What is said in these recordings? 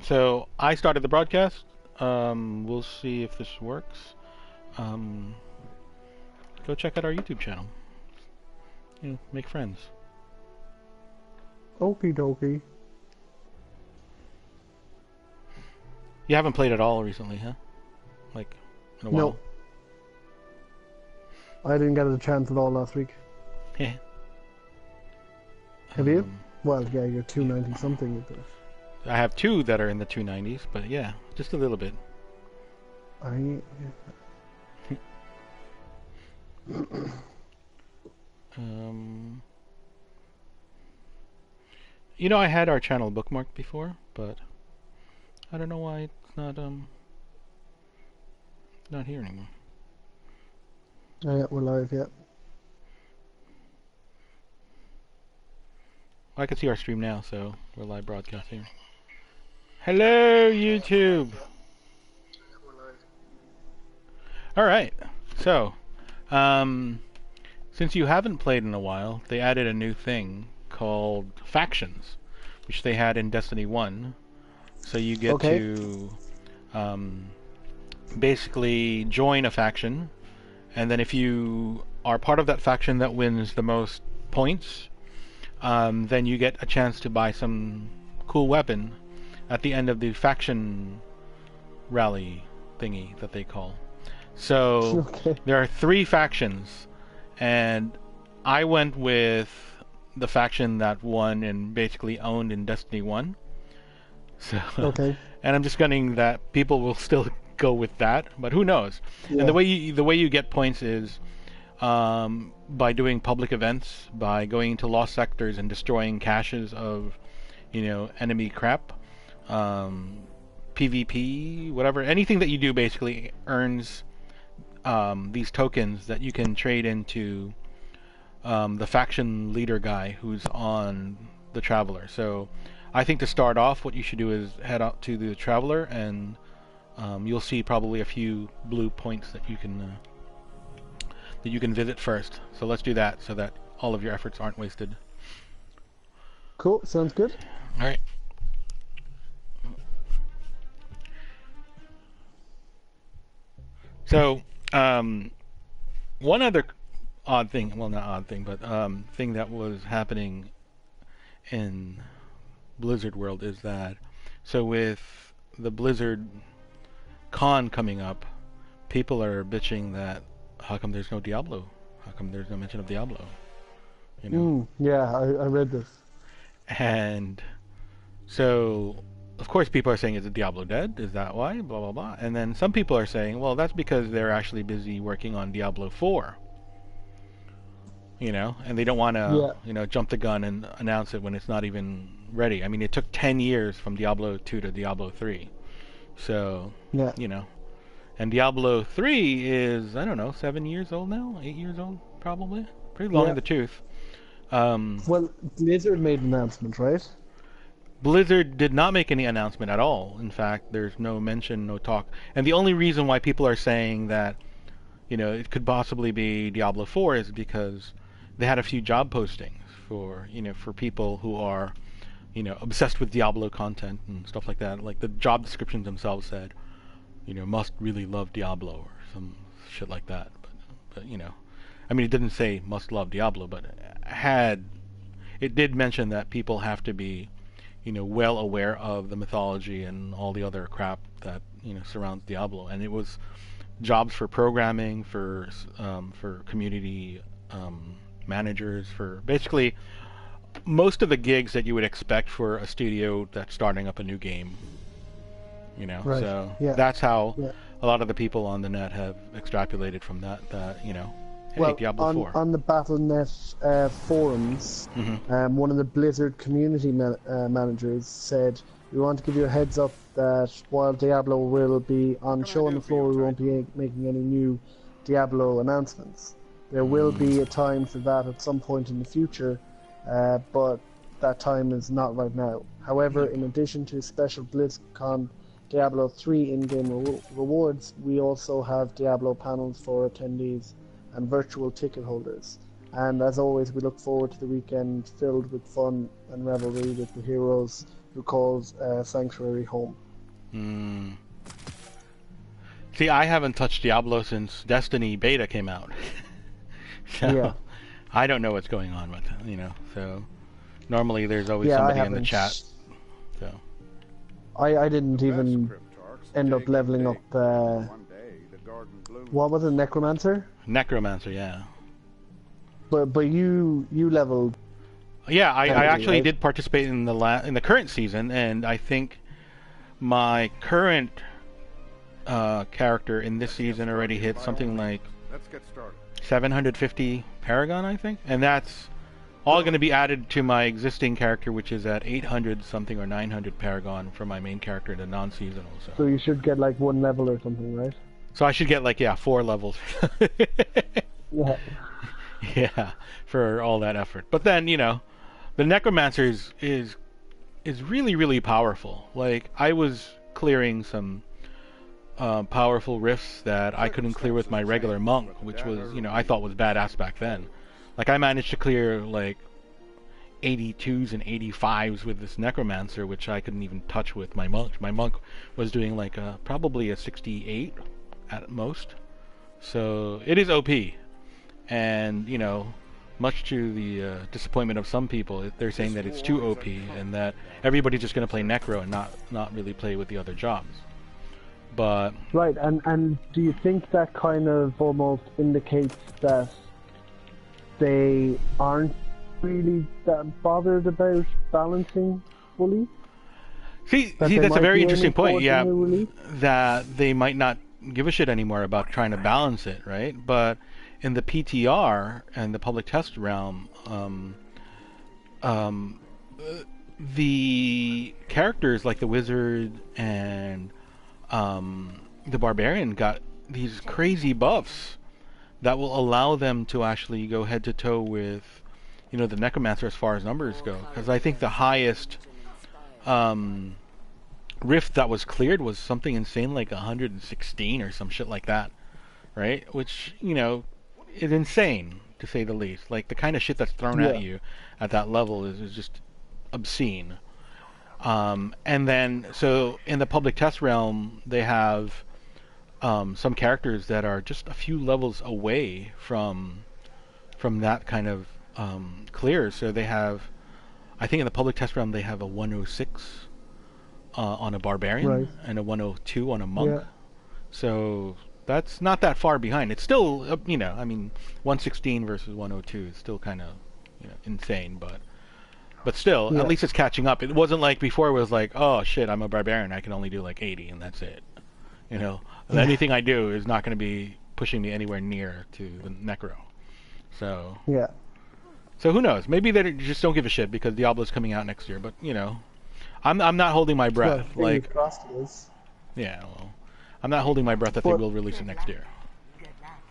So I started the broadcast. We'll see if this works. Um, Go check out our YouTube channel. Make friends. Okie dokie. You haven't played at all recently, huh? Like, in a No, while? I didn't get a chance at all last week. Have you? um, Well, yeah, you're 290 something with this. I have two that are in the 290s, but yeah, just a little bit. I Um, I had our channel bookmarked before, but I don't know why it's not here anymore. yeah, we're live. Yeah. I can see our stream now, so we're live broadcasting. Hello, YouTube. All right. So, since you haven't played in a while, they added a new thing called factions, which they had in Destiny 1. So you get Okay. to basically join a faction, and then if you are part of that faction that wins the most points, then you get a chance to buy some cool weapon at the end of the faction rally thingy that they call. So Okay. there are 3 factions, and I went with the faction that won and basically owned in Destiny 1. So, Okay. and I'm just gunning that people will still go with that, but who knows? Yeah. And the way you get points is by doing public events, by going to lost sectors and destroying caches of, enemy crap, PvP, whatever, anything that you do basically earns these tokens that you can trade into the faction leader guy who's on the Traveler. So I think to start off, what you should do is head out to the Traveler, and you'll see probably a few blue points that you can visit first. So let's do that so that all of your efforts aren't wasted. Cool. Sounds good. All right. So one other odd thing, well, not odd thing, but thing that was happening in Blizzard world is that, so with the Blizzard con coming up, people are bitching that how come there's no Diablo? How come there's no mention of Diablo? Yeah, I read this. And so, of course, people are saying, is it Diablo dead? Is that why? Blah, blah, blah. And then some people are saying, well, that's because they're actually busy working on Diablo 4. And they don't want to, jump the gun and announce it when it's not even ready. I mean, it took 10 years from Diablo 2 to Diablo 3. So, Yeah. And Diablo 3 is, I don't know, 7 years old now? 8 years old, probably? Pretty long in the tooth. Well, Blizzard made an announcement, right? Blizzard did not make any announcement at all. In fact, there's no mention, no talk. And the only reason why people are saying that, it could possibly be Diablo 4 is because they had a few job postings for, for people who are, obsessed with Diablo content and stuff like that. Like the job descriptions themselves said, must really love Diablo or some shit like that. But I mean, it didn't say must love Diablo, but it did mention that people have to be, well aware of the mythology and all the other crap that surrounds Diablo. And it was jobs for programming, for community managers, for basically most of the gigs that you would expect for a studio that's starting up a new game. Right. So Yeah. that's how Yeah. a lot of the people on the net have extrapolated from that, hey, Well, Diablo 4. on the Battle.net forums, one of the Blizzard community managers said, "We want to give you a heads up that while Diablo will be on show on the floor, we won't be making any new Diablo announcements. There will be a time for that at some point in the future, but that time is not right now. However, in addition to special BlizzCon Diablo 3 in-game rewards, we also have Diablo panels for attendees and virtual ticket holders. And as always, we look forward to the weekend filled with fun and revelry with the heroes who calls Sanctuary home. Hmm. See, I haven't touched Diablo since Destiny beta came out. So Yeah. I don't know what's going on with it, So normally there's always Yeah, I somebody in the haven't. chat. So I didn't even end up leveling up. What was it, Necromancer? Necromancer, yeah. But you leveled Yeah, I heavily, actually right? did participate in the current season, and I think my current character in this season already hit something like 750 Paragon, I think, and that's all going to be added to my existing character, which is at 800 something or 900 Paragon for my main character, the non-seasonal. So you should get like 1 level or something, right? So I should get like 4 levels. Yeah. Yeah, for all that effort. But then the Necromancer is really really powerful. Like I was clearing some powerful rifts that I couldn't clear with my regular monk, which was I thought was badass back then. Like I managed to clear like 82s and 85s with this Necromancer, which I couldn't even touch with my monk. My monk was doing like probably a 68 at most. So it is OP, and much to the disappointment of some people, they're saying that it's too OP and that everybody's just going to play Necro and not really play with the other jobs. But Right, and do you think that kind of almost indicates that they aren't really that bothered about balancing fully? see, That that's a might very be interesting aiming point. towards Yeah, a new release? that they might not give a shit anymore about trying to balance it, right? But in the PTR and the public test realm, um, the characters like the wizard and the barbarian got these crazy buffs that will allow them to actually go head to toe with the necromancer as far as numbers go, because I think the highest rift that was cleared was something insane like 116 or some shit like that, right? Which is insane to say the least. Like the kind of shit that's thrown at Yeah. you at that level is just obscene. And then, so in the public test realm, they have some characters that are just a few levels away from that kind of clear. So they have, I think in the public test realm, they have a 106 on a barbarian Right. and a 102 on a monk. Yeah. So that's not that far behind. It's still, I mean, 116 versus 102 is still kind of, insane, but still, Yeah. at least it's catching up. It wasn't like before it was like, oh shit, I'm a barbarian, I can only do like 80 and that's it. And anything I do is not going to be pushing me anywhere near to the necro. So Yeah. who knows? Maybe they just don't give a shit because Diablo's coming out next year. But I'm not holding my breath. Well, fingers Like, crossed it is. yeah, well, I'm not holding my breath that they But- will release it next year.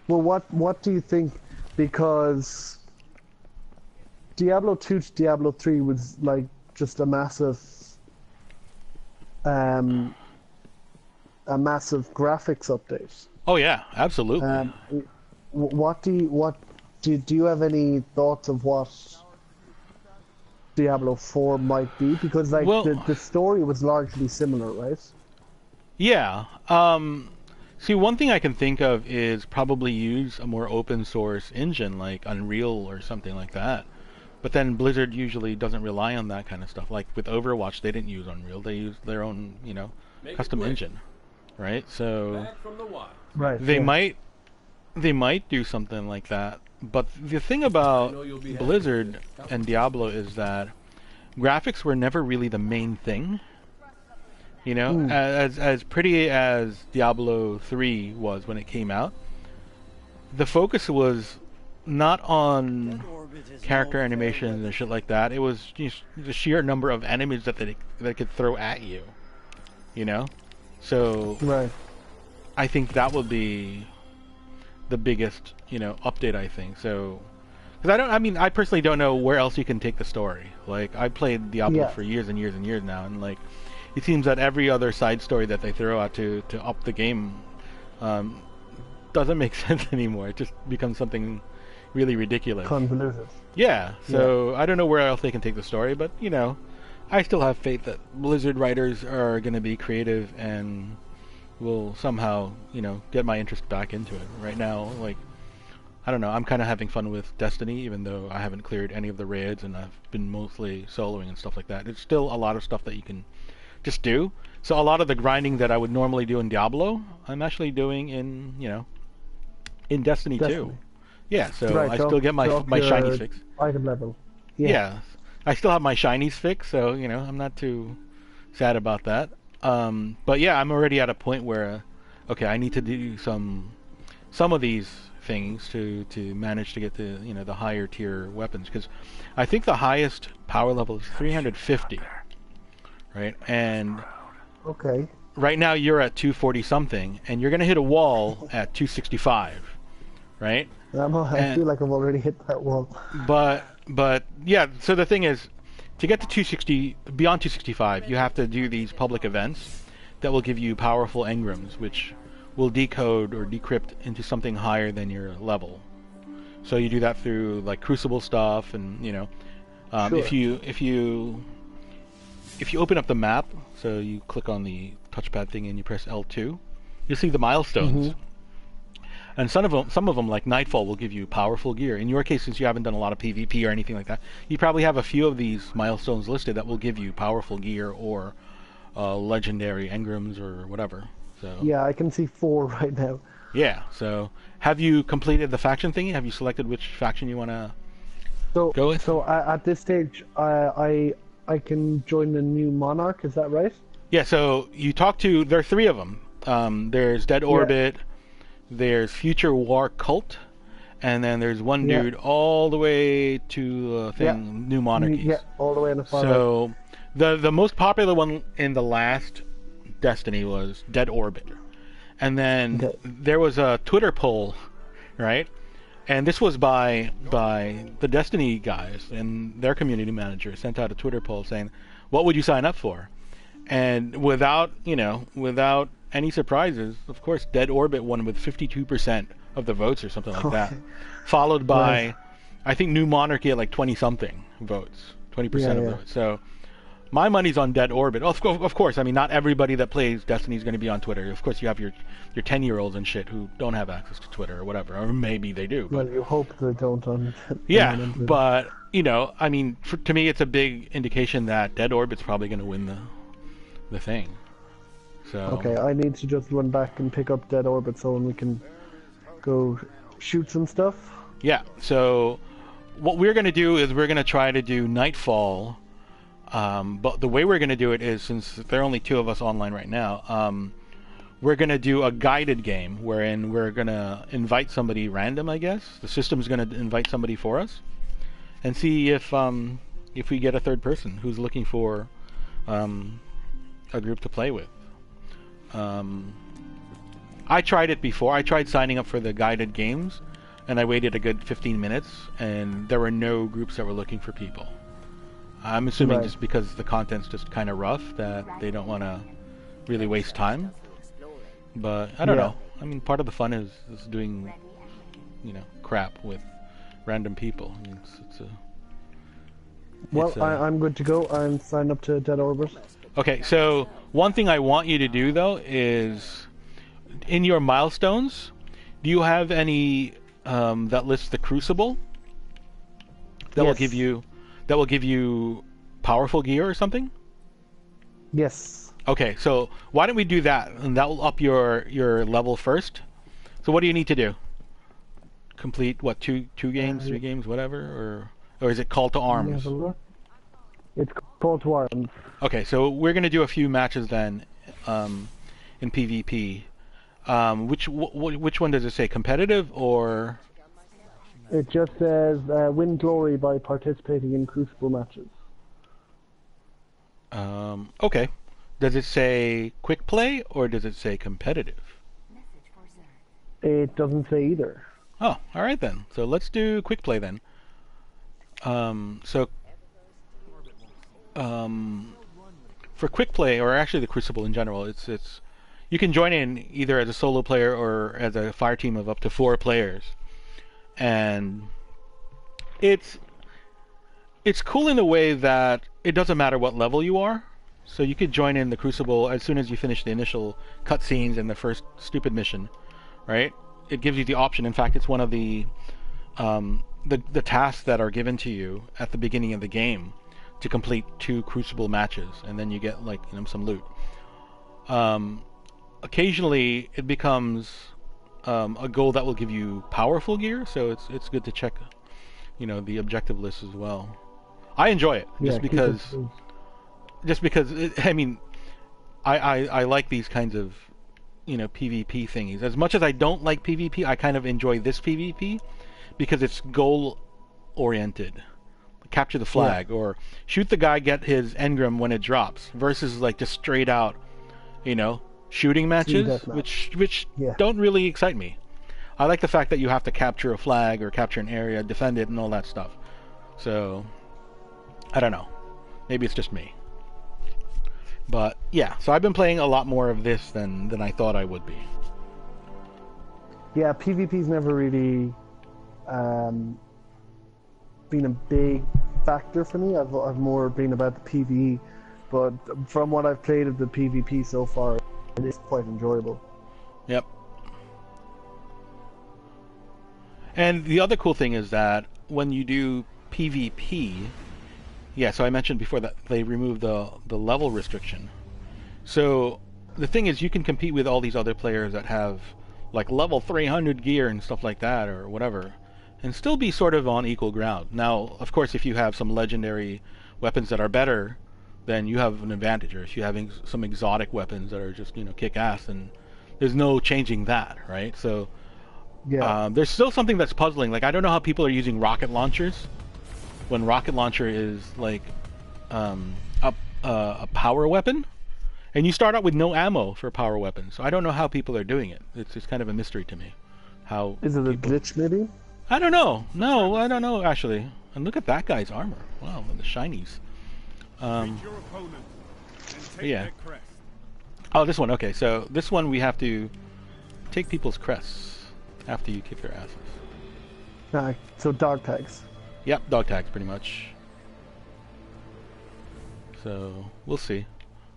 Well, what do you think? Because Diablo 2 to Diablo 3 was like just a massive graphics update. Oh yeah, absolutely. Do you have any thoughts of what Diablo 4 might be? Because like Well- the story was largely similar, right? Yeah. See, one thing I can think of is probably use a more open source engine like Unreal or something like that. But then Blizzard usually doesn't rely on that kind of stuff. Like with Overwatch, they didn't use Unreal; they used their own, custom engine, right? So Right. they might do something like that. But the thing about Blizzard and Diablo is that graphics were never really the main thing. As pretty as Diablo 3 was when it came out, the focus was not on character animations and shit like that. It was just the sheer number of enemies that they could throw at you. So Right. I think that would be the biggest, update. I think so. Because I personally don't know where else you can take the story. Like I played Diablo Yeah. for years and years and years now, and like it seems that every other side story that they throw out to up the game doesn't make sense anymore. It just becomes something really ridiculous. Convoluted. Yeah. So I don't know where else they can take the story, but I still have faith that Blizzard writers are going to be creative and will somehow, get my interest back into it. Right now, like, I don't know, I'm kind of having fun with Destiny, even though I haven't cleared any of the raids and I've been mostly soloing and stuff like that. There's still a lot of stuff that you can just do. So a lot of the grinding that I would normally do in Diablo, I'm actually doing in Destiny Destiny. 2. Yeah, so Right, I still get my to up my your shinies fixed. item level. Yeah. Yeah, I still have my shinies fixed, so I'm not too sad about that. But yeah, I'm already at a point where, okay, I need to do some of these things to manage to get the higher tier weapons, because I think the highest power level is 350, right? And Okay. right now you're at 240 something, and you're gonna hit a wall at 265, right? I And feel like I've already hit that wall. but yeah, so the thing is, to get to 260 beyond 265, you have to do these public events that will give you powerful engrams, which will decode or decrypt into something higher than your level. So you do that through like Crucible stuff, and Sure. if you open up the map, so you click on the touchpad thing and you press L2, you'll see the milestones. Mm-hmm. And some of them, like Nightfall, will give you powerful gear. In your case, since you haven't done a lot of PvP or anything like that, you probably have a few of these milestones listed that will give you powerful gear or legendary engrams or whatever. So Yeah, I can see 4 right now. yeah. So have you completed the faction thingy? Have you selected which faction you want to So, go with? so at this stage, I can join the new Monarch. Is that right? Yeah. So you talk to. There are 3 of them. There's Dead Orbit. There's Future War Cult, and then there's one dude all the way to New Monarchies. Yeah, all the way in the far right. So the most popular one in the last Destiny was Dead Orbit, and then there was a Twitter poll, right? And this was by the Destiny guys, and their community manager sent out a Twitter poll saying, "What would you sign up for?" And without any surprises, of course, Dead Orbit won with 52% of the votes or something like that, followed by, I think, New Monarchy at like 20-something votes, 20% of the votes. So my money's on Dead Orbit. Of course, I mean, not everybody that plays Destiny is going to be on Twitter. Of course, you have your 10-year-olds and shit who don't have access to Twitter or whatever, or maybe they do. Well, you hope they don't on. Yeah, but I mean, to me, it's a big indication that Dead Orbit's probably going to win the thing. So Okay, I need to just run back and pick up Dead Orbit so we can go shoot some stuff. yeah. So what we're going to do is we're going to try to do Nightfall. But the way we're going to do it is, since there are only 2 of us online right now, we're going to do a guided game wherein we're going to invite somebody random, I guess. The system's going to invite somebody for us and see if we get a third person who's looking for a group to play with. I tried it before. I tried signing up for the guided games, and I waited a good 15 minutes, and there were no groups that were looking for people. I'm assuming just because the content's just kind of rough that they don't want to really waste time. But I don't know. I mean, part of the fun is doing, crap with random people. I mean, I'm good to go. I'm signed up to Dead Orbit. Okay, so one thing I want you to do though is, in your milestones, do you have any that lists the Crucible that will give you powerful gear or something? Yes. Okay, so why don't we do that, and that will up your level first. So what do you need to do? Complete what, 2 games, 3 games, whatever, or is it Call to Arms? It's Call to Arms. Okay, so we're gonna do a few matches then, in PvP. Which one does it say? Competitive or? It just says win glory by participating in Crucible matches. Okay. Does it say quick play or does it say competitive? It doesn't say either. Oh, all right then. So let's do quick play then. For quick play, or actually the Crucible in general, it's you can join in either as a solo player or as a fire team of up to 4 players, and it's it's cool in a way that it doesn't matter what level you are. So you could join in the Crucible as soon as you finish the initial cutscenes and the first stupid mission, right? It gives you the option. In fact, it's one of the tasks that are given to you at the beginning of the game to complete 2 Crucible matches, and then you get like some loot. Occasionally, it becomes a goal that will give you powerful gear, so it's good to check, the objective list as well. I enjoy it Yeah, just because I mean, I like these kinds of PvP thingies. As much as I don't like PvP, I kind of enjoy this PvP because it's goal oriented. Capture the flag, or shoot the guy, get his engram when it drops, versus like just straight out, shooting matches, which don't really excite me. I like the fact that you have to capture a flag or capture an area, defend it, and all that stuff. So I don't know. Maybe it's just me. But yeah, so I've been playing a lot more of this than I thought I would be. Yeah, PvP's never really been a big factor for me. I've more been about the PvE, but from what I've played of the PvP so far, it is quite enjoyable. Yep. And the other cool thing is that when you do PvP, so I mentioned before that they removed the level restriction. So the thing is, you can compete with all these other players that have like level 300 gear and stuff like that, or whatever, and still be sort of on equal ground. Now, of course, if you have some legendary weapons that are better, then you have an advantage. Or if you're having some exotic weapons that are just kick ass, then there's no changing that, right? So there's still something that's puzzling. Like, I don't know how people are using rocket launchers when rocket launcher is like a power weapon, and you start out with no ammo for a power weapon. So I don't know how people are doing it. It's just kind of a mystery to me. How is it a glitch, maybe? I don't know. No, I don't know actually. And look at that guy's armor. Wow, the shinies. Yeah. Oh, this one. Okay, so this one we have to take people's crests after you kick their asses. So dog tags. Yep, dog tags pretty much. So we'll see.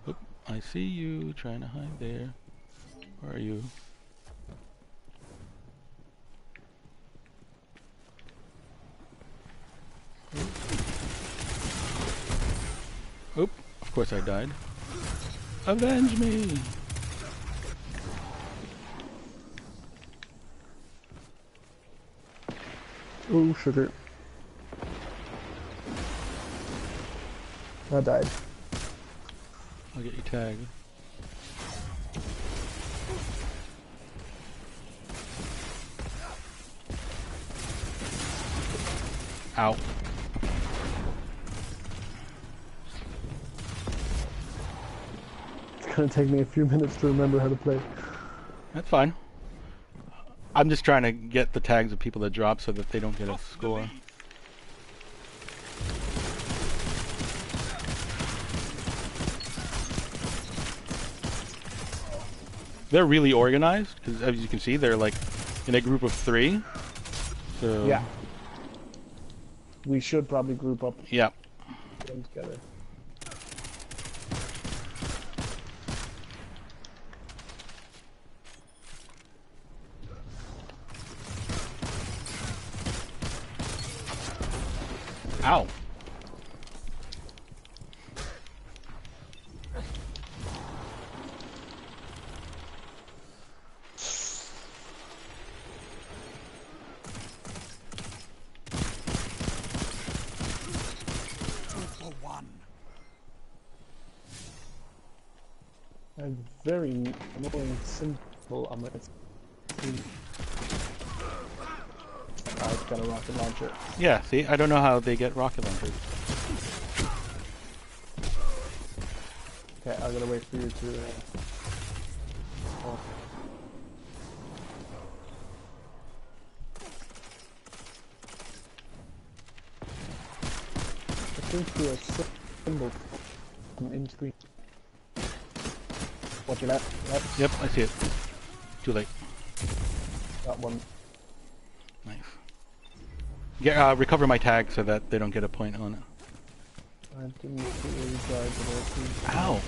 Oop, I see you trying to hide there. Where are you? Oop, of course I died. Avenge me! Oh, sugar. I died. I'll get you tagged. Ow. It's gonna take me a few minutes to remember how to play. That's fine. I'm just trying to get the tags of people that drop so that they don't get a score. They're really organized, because as you can see, they're like in a group of 3. So yeah. We should probably group up. Yeah. Them together. Ow. A very annoying simple on my I've got a rocket launcher. Yeah, see, I don't know how they get rocket launchers. Okay, I'm gonna wait for you to. Oh. I think you are symbol in screen. Watch your left. Yep, I see it. Too late. That one. Nice. Yeah, recover my tag so that they don't get a point on it. I didn't see where you died, but I think. Ow!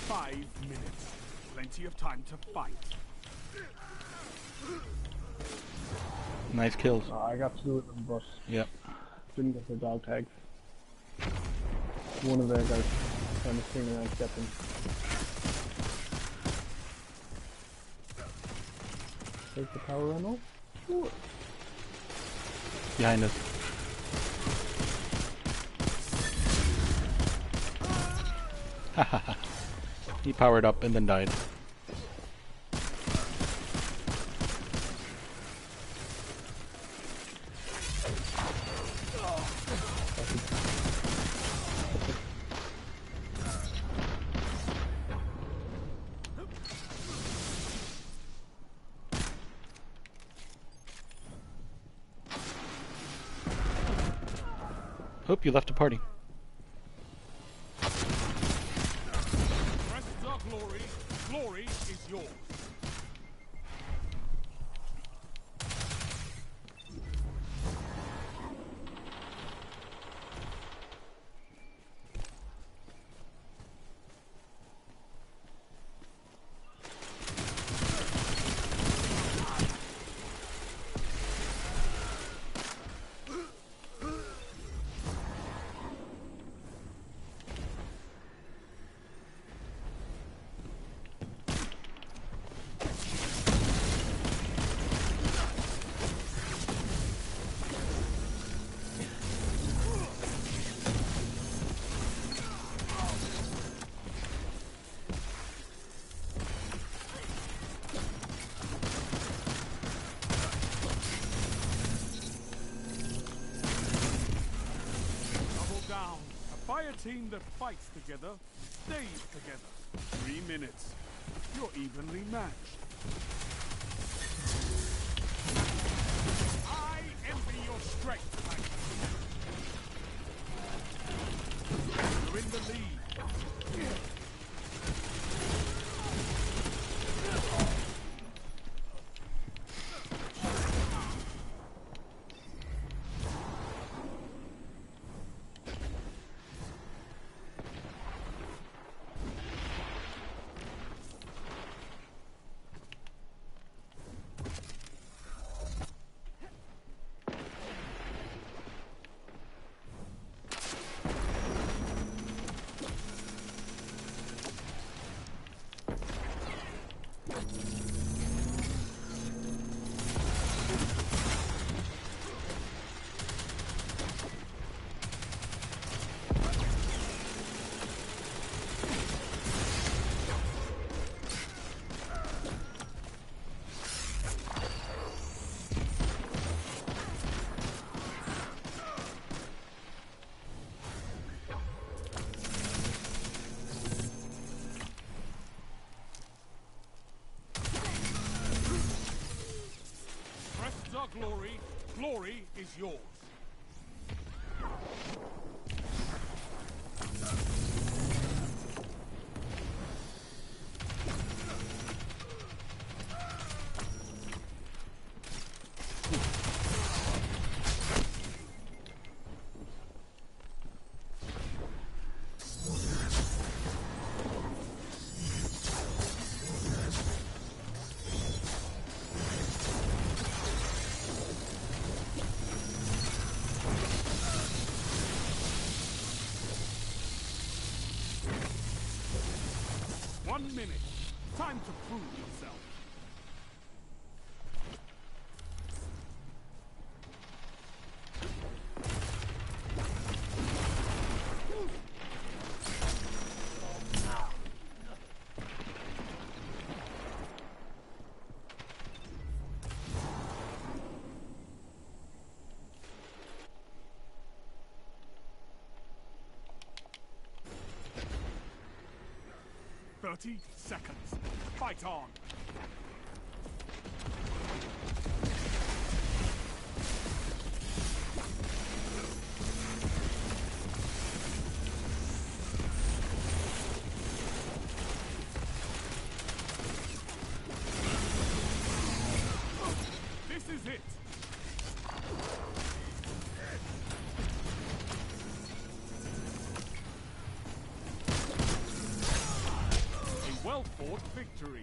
5 minutes. Plenty of time to fight. Nice kills. I got two of them, but Yep. didn't get their dog tags. One of their guys trying to swing around to get them. Take the power run off? Sure. Behind us. Hahaha. He powered up and then died. Hope you left the party. Rest our glory. Glory is yours. Down. A fire team that fights together stays together. 3 minutes. You're evenly matched. I envy your strength, Titan. You're in the lead. Our glory. Glory is yours. One minute. Time to prove yourself. Seconds. Fight on. well-fought victory.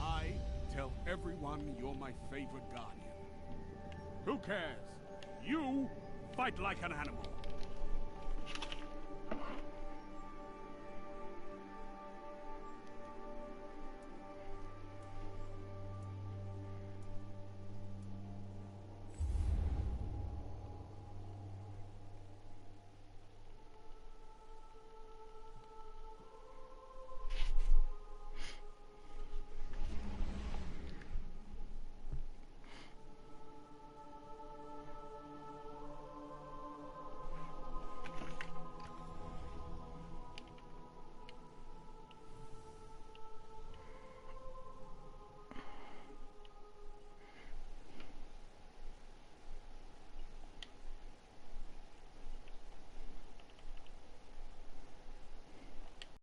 I tell everyone you're my favorite guardian. Who cares? You fight like an animal.